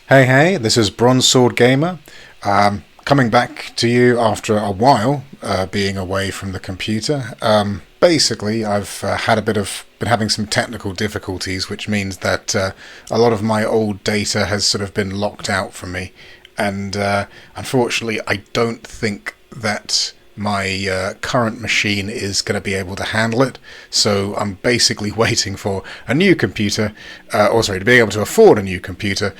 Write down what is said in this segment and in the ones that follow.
Hey, hey, this is Bronze Sword Gamer. Coming back to you after a while being away from the computer. Basically, I've been having some technical difficulties, which means that a lot of my old data has sort of been locked out from me. And unfortunately, I don't think that my current machine is going to be able to handle it. So I'm basically waiting for a new computer, to be able to afford a new computer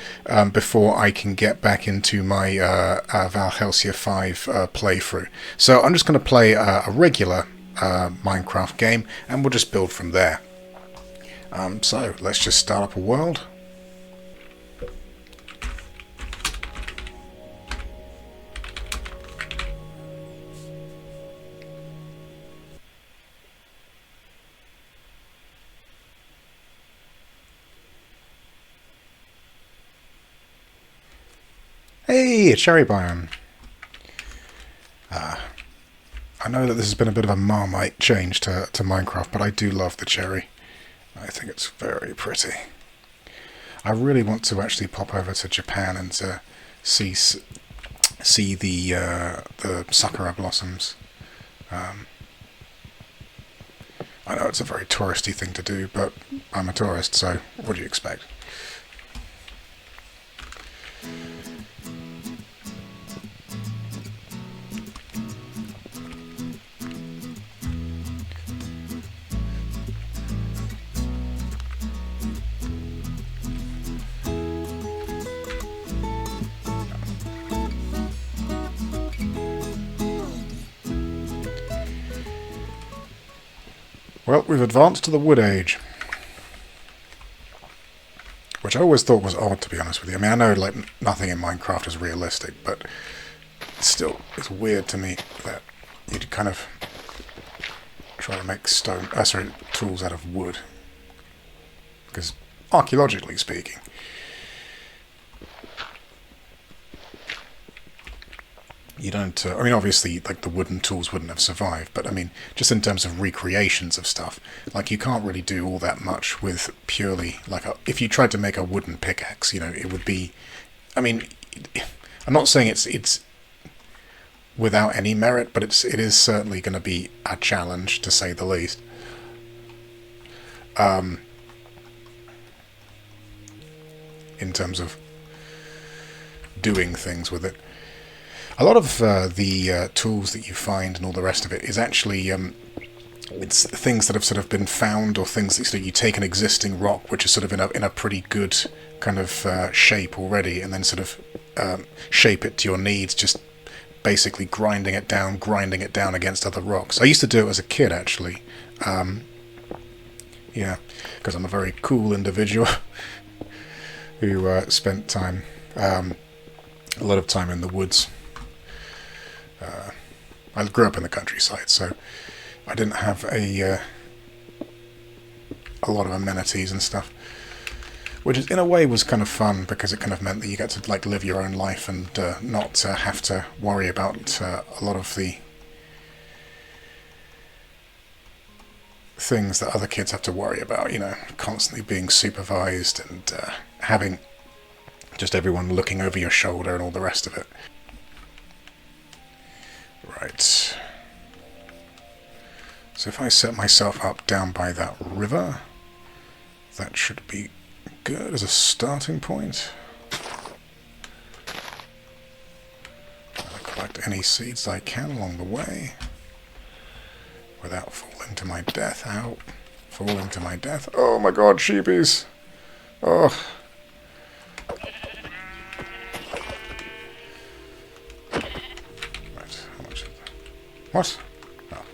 before I can get back into my Valhelsia 5 playthrough. So I'm just going to play a regular Minecraft game, and we'll just build from there. So let's just start up a world. Hey, a cherry biome. I know that this has been a bit of a Marmite change to Minecraft, but I do love the cherry. I think it's very pretty. I really want to actually pop over to Japan and see the sakura blossoms. I know it's a very touristy thing to do, but I'm a tourist, so what do you expect? Well, we've advanced to the Wood Age, which I always thought was odd, to be honest with you. I mean, I know like nothing in Minecraft is realistic, but still, it's weird to me that you'd kind of try to make tools out of wood, because archaeologically speaking, you don't. I mean, obviously, like the wooden tools wouldn't have survived, but I mean, just in terms of recreations of stuff, like you can't really do all that much with purely like if you tried to make a wooden pickaxe, it would be. I mean, I'm not saying it's without any merit, but it is certainly going to be a challenge to say the least. In terms of doing things with it. A lot of the tools that you find and all the rest of it is actually it's things that have sort of been found, or things that you take an existing rock which is sort of in a pretty good kind of shape already, and then sort of shape it to your needs, just basically grinding it down against other rocks. I used to do it as a kid, actually. Yeah, because I'm a very cool individual who spent time, a lot of time in the woods. I grew up in the countryside, so I didn't have a lot of amenities and stuff, which in a way was kind of fun, because it kind of meant that you get to like live your own life and not have to worry about a lot of the things that other kids have to worry about, constantly being supervised and having just everyone looking over your shoulder and all the rest of it. Right. So if I set myself up down by that river, that should be good as a starting point. I'll collect any seeds I can along the way without falling to my death. Ow. Falling to my death. Oh my god, sheepies. Oh. What? Oh.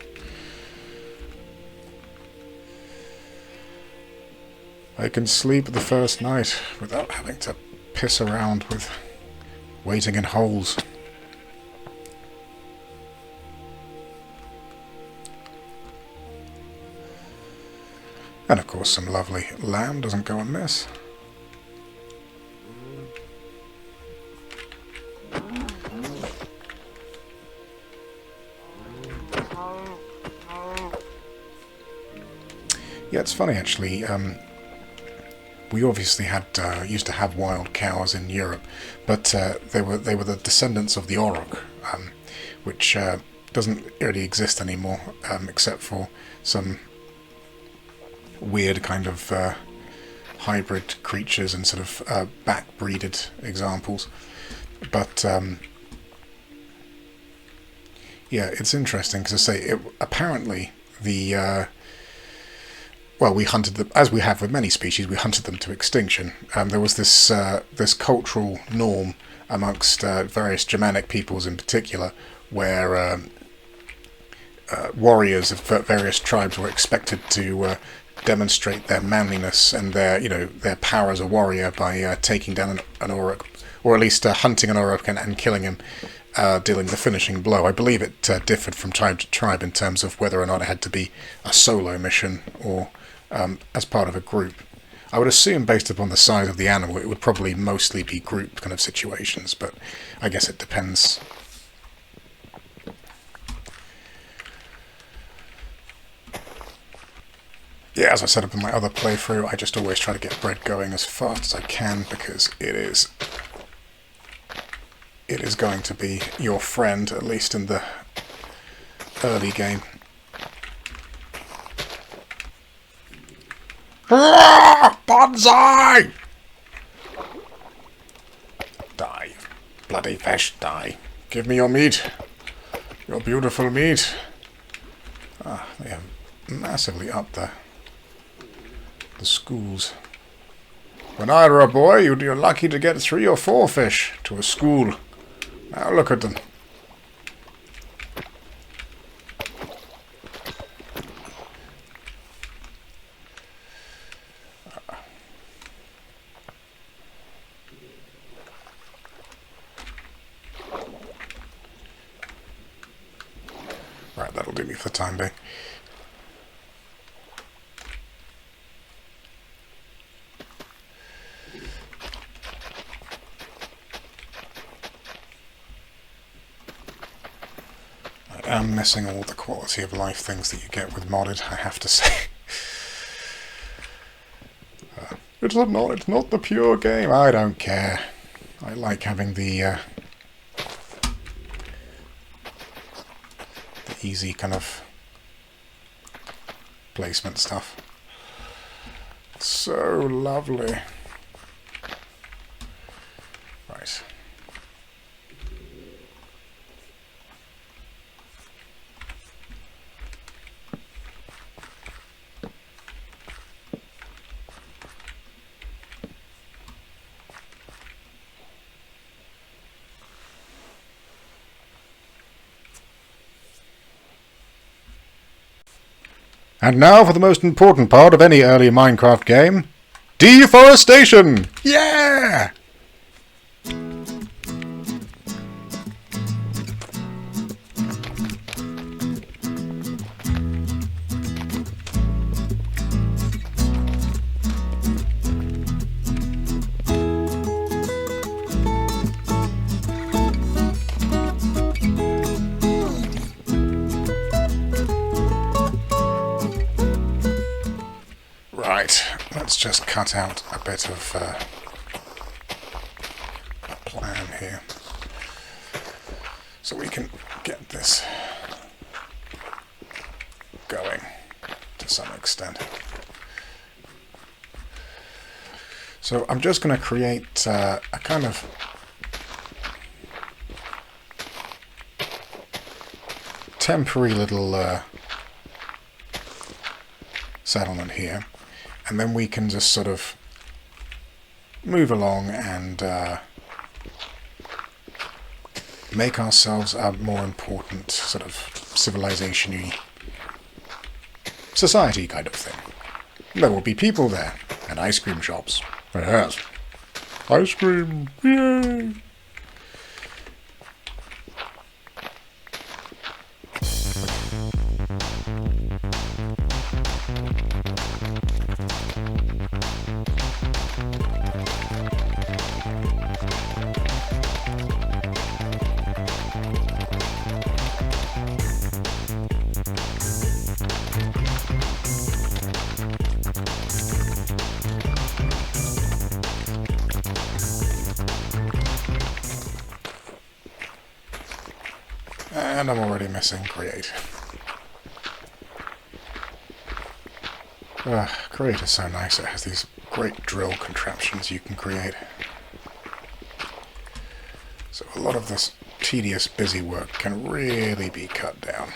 I can sleep the first night without having to piss around with waiting in holes. And of course some lovely lamb doesn't go amiss. Yeah, it's funny actually. we obviously had used to have wild cows in Europe, but they were the descendants of the auroch, which doesn't really exist anymore, except for some weird kind of hybrid creatures and sort of backbreeded examples. But yeah, it's interesting because I say apparently the well, we hunted them, as we have with many species. We hunted them to extinction. There was this cultural norm amongst various Germanic peoples in particular, where warriors of various tribes were expected to demonstrate their manliness and their power as a warrior by taking down an auroch, or at least hunting an auroch and killing him, dealing the finishing blow. I believe it differed from tribe to tribe in terms of whether or not it had to be a solo mission or as part of a group. I would assume, based upon the size of the animal, it would probably mostly be group kind of situations, but I guess it depends. Yeah, as I said up in my other playthrough, I just always try to get bread going as fast as I can, because it is going to be your friend, at least in the early game. Bonsai! Die, bloody fish, die. Give me your meat. Your beautiful meat. Ah, they are massively up there. The schools. When I were a boy, you're lucky to get 3 or 4 fish to a school. Now look at them. Right, that'll do me for the time being. I'm missing all the quality of life things that you get with modded, I have to say. It's not the pure game. I don't care. I like having the easy kind of placement stuff. So lovely. Right. And now for the most important part of any early Minecraft game. Deforestation! Yeah! Right, let's just cut out a bit of a plan here so we can get this going to some extent. So I'm just going to create a kind of temporary little settlement here. And then we can just sort of move along and make ourselves a more important sort of civilization-y society kind of thing. There will be people there, and ice cream shops. Yes. Ice cream! Yay! And I'm already missing create. Create is so nice. It has these great drill contraptions you can create. So a lot of this tedious, busy work can really be cut down.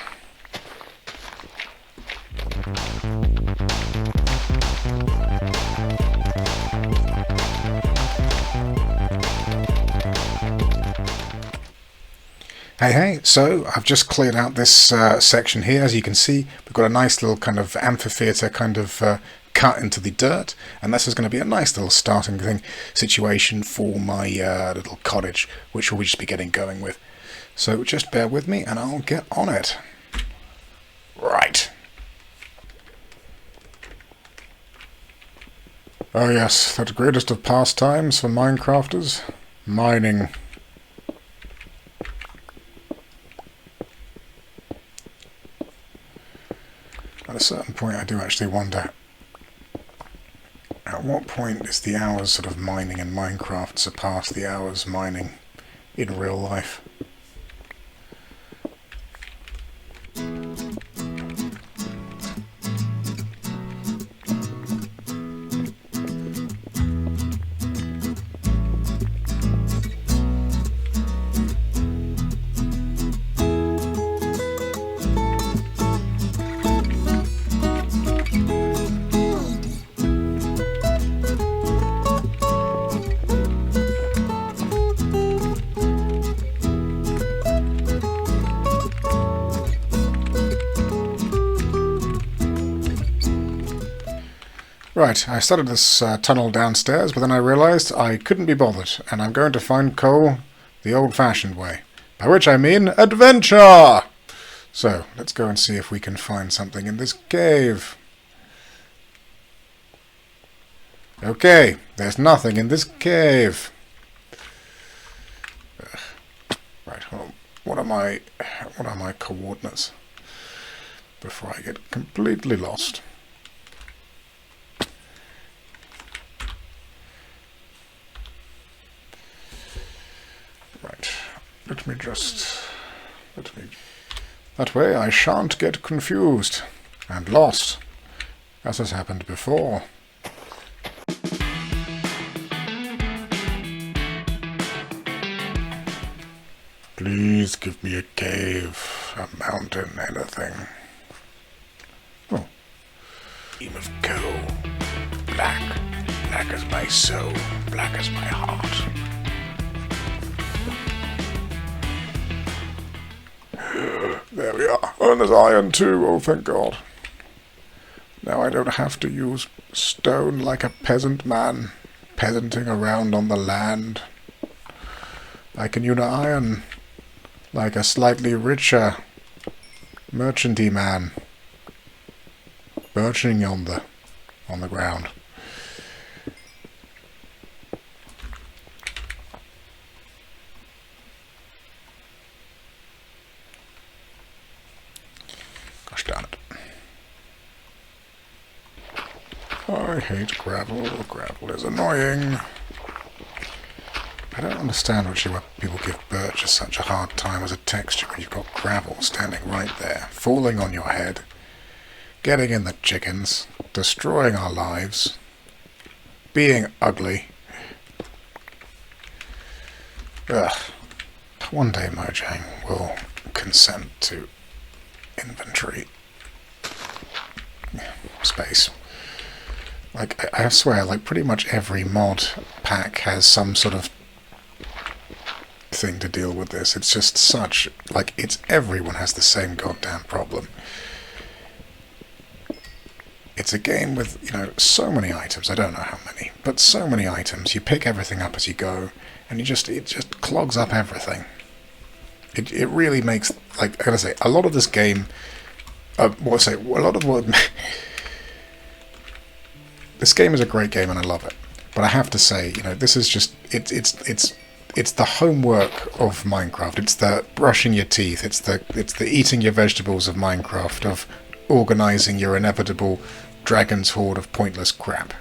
Hey, so I've just cleared out this section here. As you can see, we've got a nice little kind of amphitheatre kind of cut into the dirt, and this is going to be a nice little starting situation for my little cottage, which we'll just be getting going with. So just bear with me and I'll get on it. Right. Oh yes, that greatest of pastimes for Minecrafters, mining. At a certain point I do actually wonder, at what point is the hours sort of mining in Minecraft surpass the hours mining in real life? Right, I started this tunnel downstairs, but then I realised I couldn't be bothered, and I'm going to find coal the old-fashioned way. By which I mean adventure! So, let's go and see if we can find something in this cave. Okay, there's nothing in this cave. Right, well, what are my coordinates? Before I get completely lost. Right, let me... That way I shan't get confused and lost, as has happened before. Please give me a cave, a mountain, anything. Oh. Beam of coal. Black. Black as my soul. Black as my heart. There we are. Oh, and there's iron too. Oh, thank God. Now I don't have to use stone like a peasant man, peasanting around on the land. I can use iron like a slightly richer merchanty man, birching on the ground. Gosh darn it. I hate gravel. Gravel is annoying. I don't understand why people give birch such a hard time as a texture when you've got gravel standing right there, falling on your head, getting in the chickens, destroying our lives, being ugly. Ugh. One day Mojang will consent to inventory space. Like, I swear, like, pretty much every mod pack has some sort of thing to deal with this. It's just such, like, everyone has the same goddamn problem. It's a game with, so many items. I don't know how many, but so many items. You pick everything up as you go, and it just clogs up everything. It really makes, like, I gotta say, a lot of this game, this game is a great game and I love it, but I have to say, this is just, it's the homework of Minecraft. It's the brushing your teeth. It's the eating your vegetables of Minecraft, of organising your inevitable dragon's horde of pointless crap.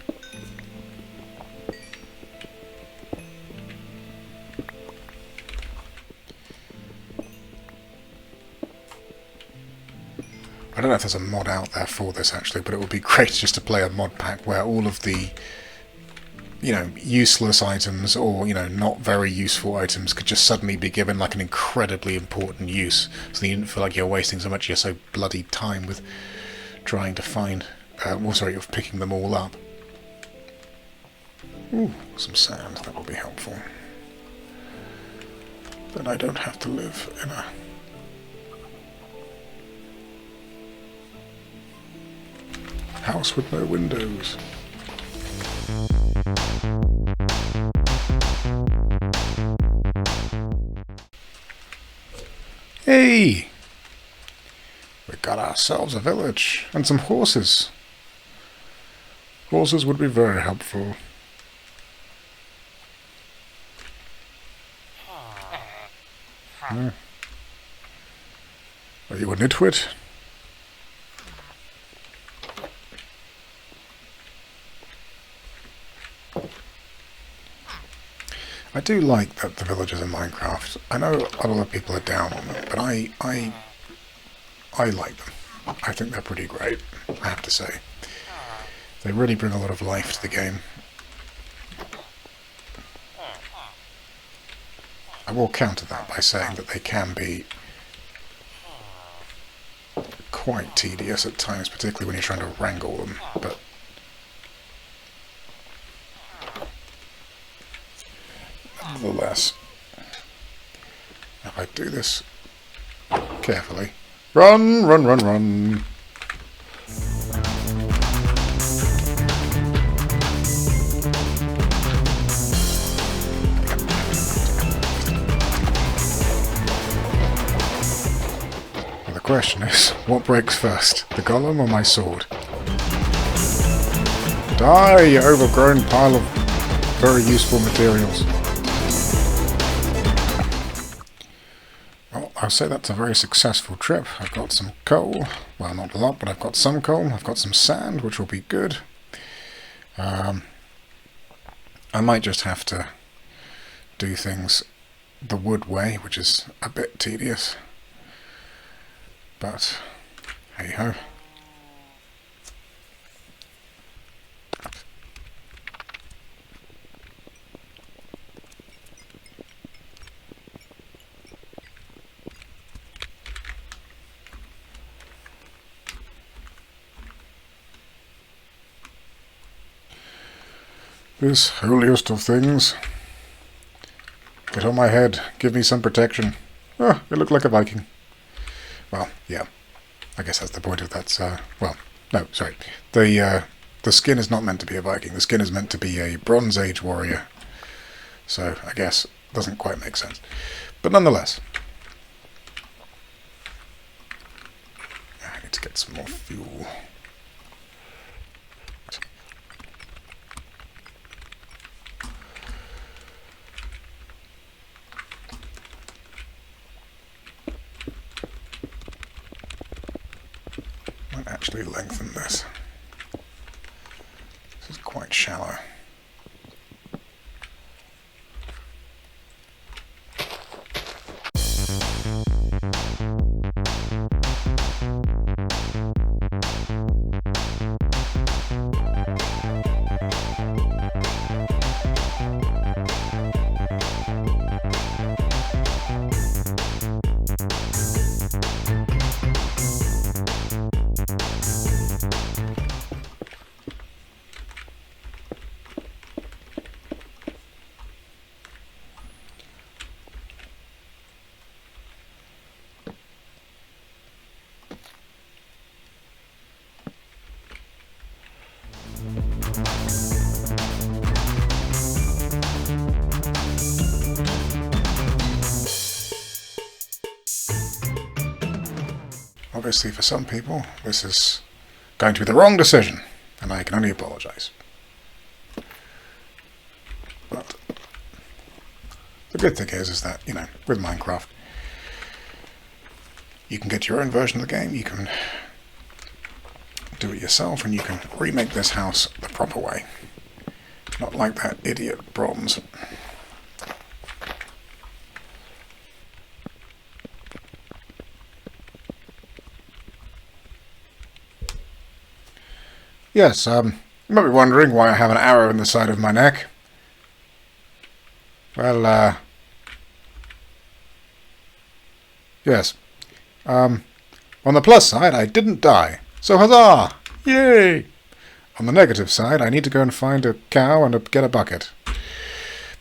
don't know if there's a mod out there for this actually, but it would be great just to play a mod pack where all of the, you know, useless items or, you know, not very useful items could just suddenly be given like an incredibly important use, so you didn't feel like you're wasting so much of your so bloody time with trying to find, of picking them all up. Ooh, some sand, that will be helpful. Then I don't have to live in a... house with no windows. Hey! We got ourselves a village and some horses. Horses would be very helpful. Are you a nitwit? I do like that the villagers in Minecraft. I know a lot of people are down on them, but I like them. I think they're pretty great, I have to say. They really bring a lot of life to the game. I will counter that by saying that they can be quite tedious at times, particularly when you're trying to wrangle them, but nonetheless, if I do this carefully... Run, run, run, run! The question is, what breaks first, the golem or my sword? Die, you overgrown pile of very useful materials. Well, I'll say that's a very successful trip. I've got some coal, well not a lot, but I've got some coal, I've got some sand, which will be good. I might just have to do things the wood way, which is a bit tedious. But, hey-ho. This holiest of things. Get on my head. Give me some protection. Oh, you look like a Viking. Well, yeah. I guess that's the point of that. Well, no, sorry. The skin is not meant to be a Viking. The skin is meant to be a Bronze Age warrior. So, I guess, doesn't quite make sense. But nonetheless. I need to get some more fuel. Actually lengthen this. This is quite shallow. Obviously, for some people, this is going to be the wrong decision, and I can only apologise. But the good thing is that, you know, with Minecraft, you can get your own version of the game, you can do it yourself, and you can remake this house the proper way. Not like that idiot bronze. Yes, you might be wondering why I have an arrow in the side of my neck. Well, yes. On the plus side, I didn't die. So huzzah! Yay! On the negative side, I need to go and find a cow and get a bucket.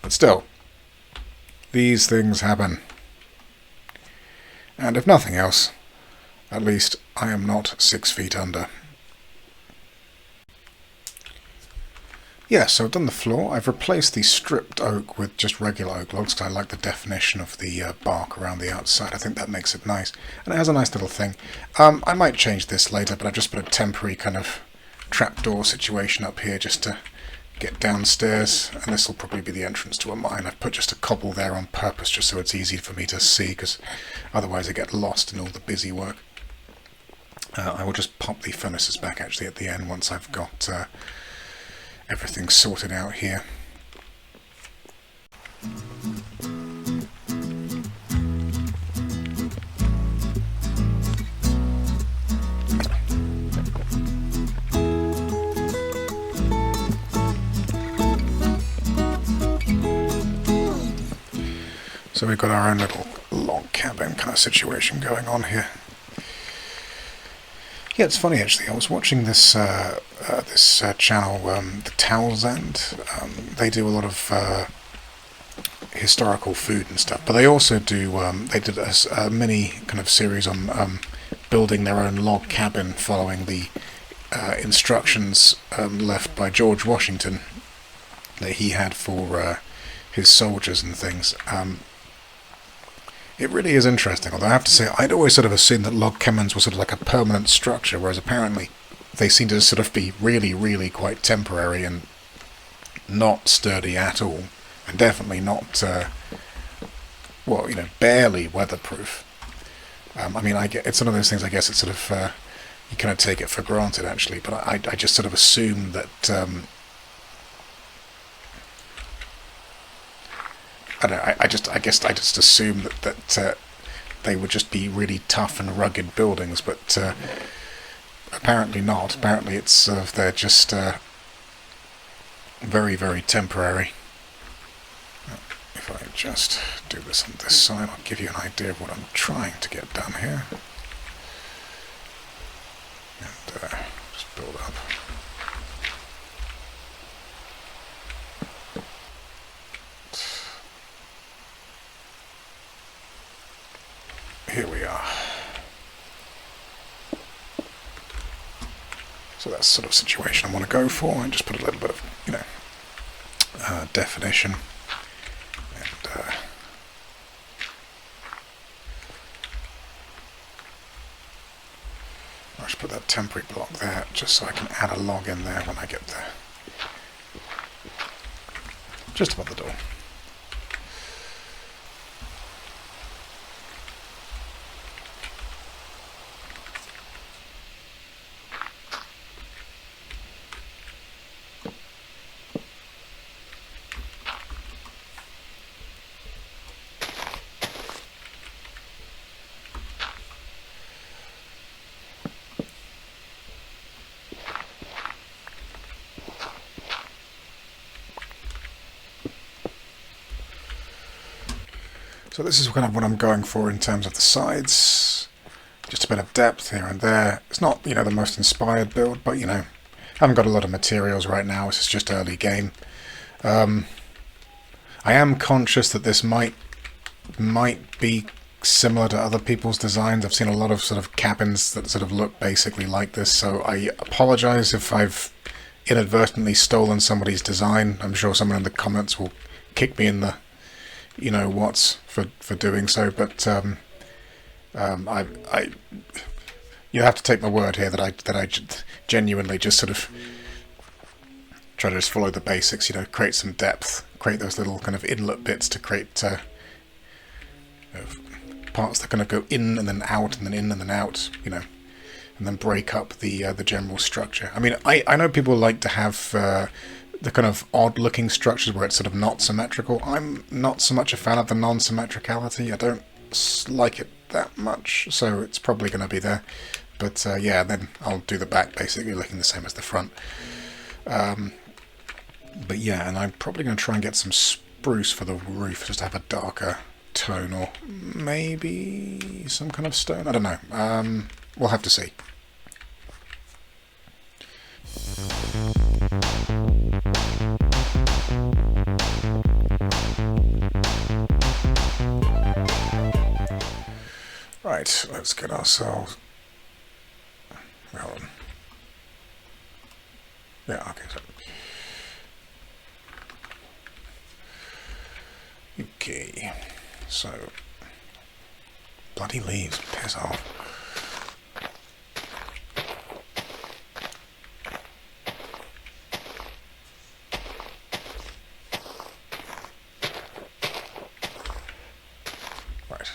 But still, these things happen. And if nothing else, at least I am not 6 feet under. Yes, so I've done the floor. I've replaced the stripped oak with just regular oak logs because I like the definition of the bark around the outside. I think that makes it nice. And it has a nice little thing. I might change this later, but I've just put a temporary kind of trapdoor situation up here just to get downstairs. And this will probably be the entrance to a mine. I've put just a cobble there on purpose just so it's easy for me to see because otherwise I get lost in all the busy work. I will just pop the furnaces back actually at the end once I've got everything sorted out here. So we've got our own little log cabin kind of situation going on here. Yeah, it's funny actually. I was watching this channel, the Townsend. They do a lot of historical food and stuff, but they also do. They did a mini kind of series on building their own log cabin, following the instructions left by George Washington that he had for his soldiers and things. It really is interesting, although I have to say I'd always sort of assumed that log cabins were sort of like a permanent structure, whereas apparently they seem to sort of be really, really quite temporary and not sturdy at all, and definitely not, well, you know, barely weatherproof. I mean, it's one of those things, I guess it's sort of, you kind of take it for granted actually, but I just sort of assume that, I don't know, I just assume that they would just be really tough and rugged buildings, but apparently not. Apparently it's they're just very, very temporary. If I just do this on this side, I'll give you an idea of what I'm trying to get done here. And just build up. Here we are. So that's the sort of situation I want to go for, and just put a little bit of, you know, definition. And I'll just put that temporary block there, just so I can add a log in there when I get there. Just above the door. So this is kind of what I'm going for in terms of the sides. Just a bit of depth here and there. It's not, you know, the most inspired build, but, you know, I haven't got a lot of materials right now. This is just early game. I am conscious that this might be similar to other people's designs. I've seen a lot of sort of cabins that sort of look basically like this, so I apologize if I've inadvertently stolen somebody's design. I'm sure someone in the comments will kick me in the you know what's for doing so, but I you have to take my word here that I genuinely just sort of try to just follow the basics, you know, create some depth, create those little kind of inlet bits to create parts that kind of go in and then out and then in and then out, you know, and then break up the general structure. I mean, I know people like to have the kind of odd-looking structures where it's sort of not symmetrical. I'm not so much a fan of the non-symmetricality. I don't like it that much, so it's probably going to be there. but yeah, then I'll do the back basically looking the same as the front. But yeah, and I'm probably going to try and get some spruce for the roof, just to have a darker tone, or maybe some kind of stone. I don't know. We'll have to see. Right, let's get ourselves... Hold on. Yeah, okay, so... Okay, so... Bloody leaves, piss off. Right.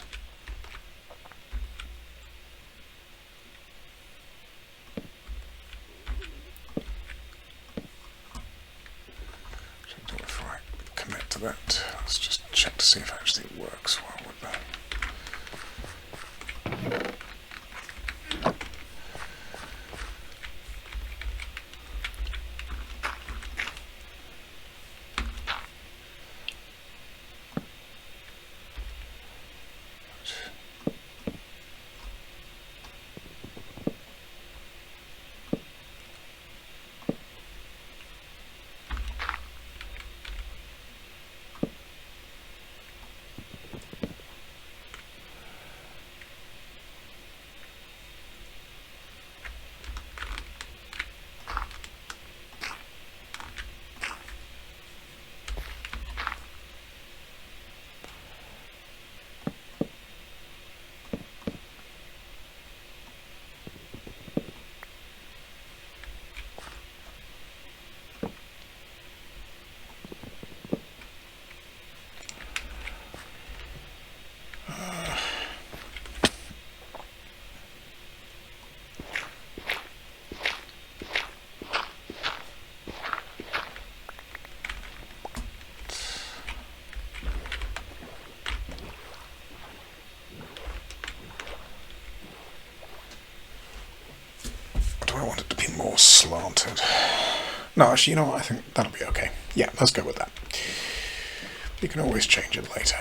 Before I commit to that, let's just check to see if it actually works well with that. I want it to be more slanted. No, actually, you know what? I think that'll be okay. Yeah, let's go with that. You can always change it later.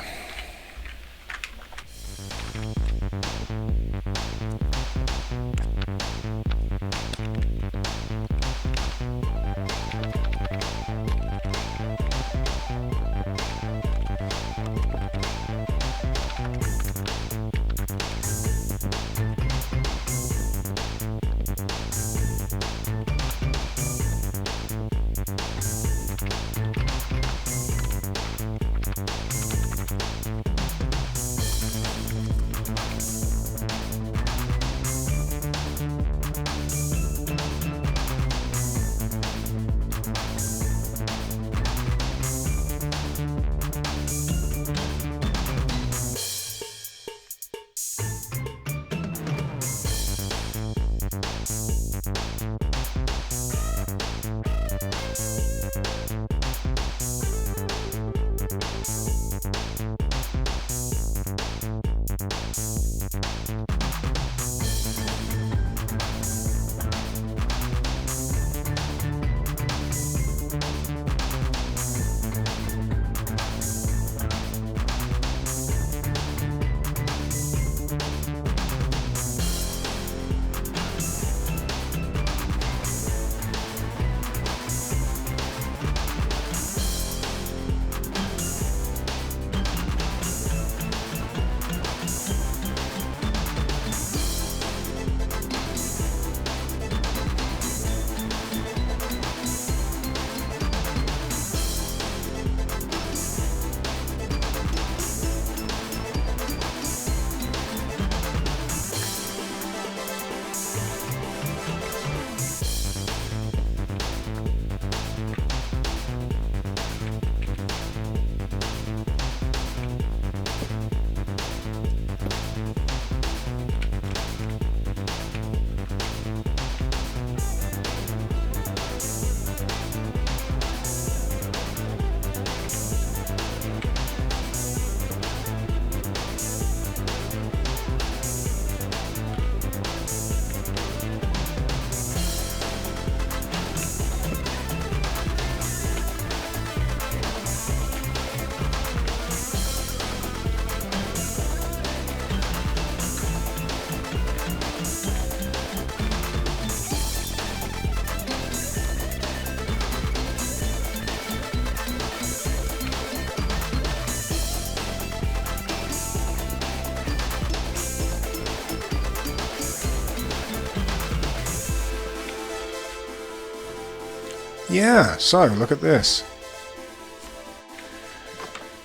Yeah, so look at this.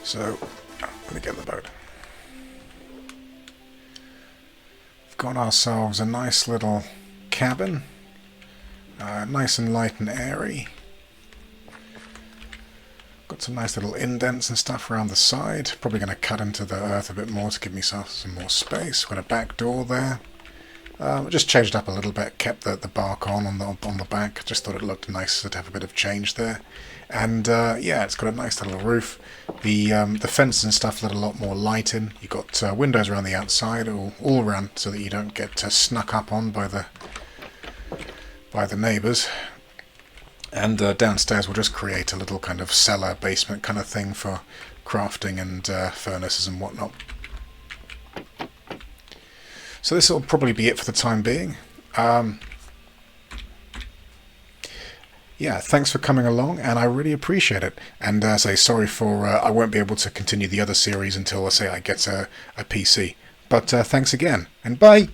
So, let me get the boat. We've got ourselves a nice little cabin. Nice and light and airy. Got some nice little indents and stuff around the side. Probably going to cut into the earth a bit more to give myself some more space. Got a back door there. Just changed up a little bit, kept the bark on the back. Just thought it looked nice to have a bit of change there. And yeah, it's got a nice little roof. The fence and stuff let a lot more light in. You've got windows around the outside, all around, so that you don't get snuck up on by the neighbours. And downstairs we'll just create a little kind of cellar basement kind of thing for crafting and furnaces and whatnot. So this will probably be it for the time being. Yeah, thanks for coming along, and I really appreciate it. And say sorry for I won't be able to continue the other series until I get a PC. But thanks again, and bye!